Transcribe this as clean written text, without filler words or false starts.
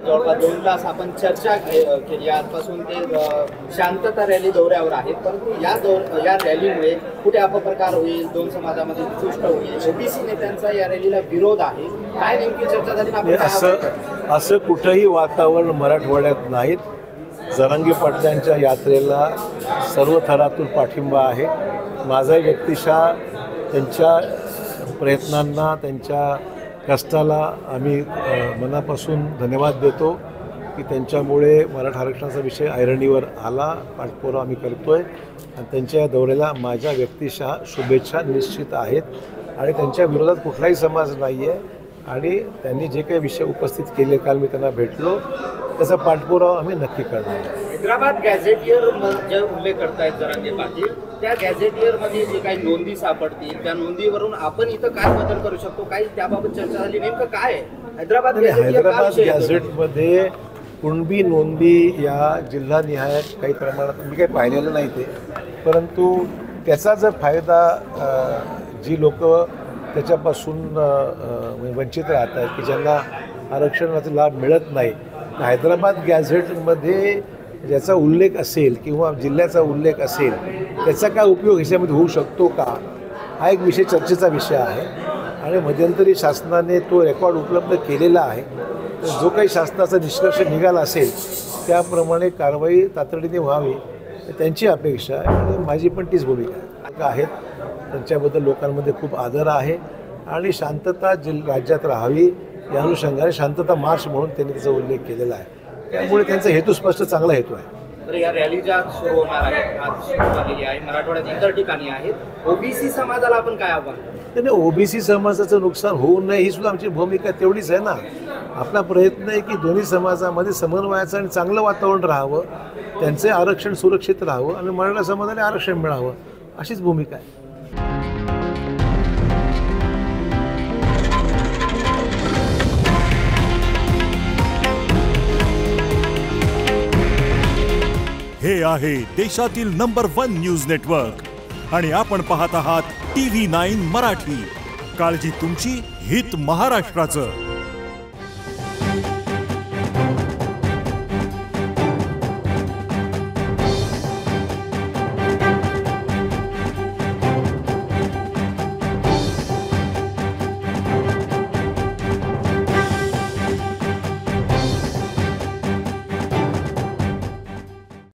जवळपास 2 तास आपण चर्चा केली। आजपासून ते शांतता रॅली दौऱ्यावर आहेत, परंतु या रॅलीमुळे कुठे अपप्रकार होईल, 2 समाजामध्ये दुष्ट होईल, ओबीसी नेत्यांचा या रॅलीला विरोध आहे, काय नेमकी चर्चा झाली? असं कुठंही वातावरण मराठवाड्यात नाहीत। जरांगे पाटलांच्या यात्रेला सर्व थरातून पाठिंबा आहे। माझा व्यक्तिशः त्यांच्या प्रयत्नांना, त्यांच्या कष्टाला आम्ही मनापासून धन्यवाद देतो की त्यांच्यामुळे मराठा आरक्षणाचा विषय ऐरणीवर आला, पाठपुरावा आम्ही करतोय आणि त्यांच्या या दौऱ्याला माझ्या व्यक्तिशः शुभेच्छा निश्चित आहेत आणि त्यांच्या विरोधात कुठलाही समाज नाही आहे आणि त्यांनी जे काही विषय उपस्थित केले, काल मी त्यांना भेटलो, त्याचा पाठपुरावा आम्ही नक्की करणार। हैदराबाद गॅझेटियर जे उल्लेख करतायत जरांगे पाटील, त्या गॅझेटियरमध्ये जे काही नोंदी सापडतील त्या नोंदीवरून आपण इथं काय बदल करू शकतो, काही त्याबाबत चर्चा झाली? नेमकं काय आहे हैदराबाद गॅझेटमध्ये? कुणबी नोंदी या जिल्हानिहाय काही प्रमाणात मी काही पाहिलेलं नाही ते, परंतु त्याचा जर फायदा जी लोक त्याच्यापासून वंचित राहत आहेत की ज्यांना आरक्षणाचा लाभ मिळत नाही, हैदराबाद गॅझेटमध्ये ज्याचा उल्लेख असेल किंवा जिल्ह्याचा उल्लेख असेल त्याचा काय उपयोग ह्याच्यामध्ये होऊ शकतो का, हा एक विषय चर्चेचा विषय आहे आणि मध्यंतरी शासनाने तो रेकॉर्ड उपलब्ध केलेला आहे। तर जो काही शासनाचा निष्कर्ष निघाला असेल त्याप्रमाणे कारवाई तातडीने व्हावी त्यांची अपेक्षा आहे आणि माझी पण तीच भूमिका आहेत। त्यांच्याबद्दल लोकांमध्ये खूप आदर आहे आणि शांतता राज्यात राहावी या अनुषंगाने शांतता मार्च म्हणून त्यांनी त्याचा उल्लेख केलेला आहे, त्यामुळे त्यांचा हेतू स्पष्ट चांगला हेतू आहे। तर या रॅली ज्या सुरू होणार आहेत, आज सुरू झालेली आहे, मराठवाड्यात इतर ठिकाणी आहेत, ओबीसी समाजाला आपण काय आव्हान? नाही, ओबीसी समाजाचं नुकसान होऊ नये ही सुद्धा आमची भूमिका तेवढीच आहे ना। आपला प्रयत्न आहे की दोन्ही समाजामध्ये समन्वयाचं आणि चांगलं वातावरण राहावं, त्यांचे आरक्षण सुरक्षित राहावं आणि मराठा समाजाला आरक्षण मिळावं, अशीच भूमिका आहे। हे आहे देशातील नंबर 1 न्यूज नेटवर्क आणि आपण पाहत आहात TV9 मराठी। काळजी तुमची, हित महाराष्ट्राचं।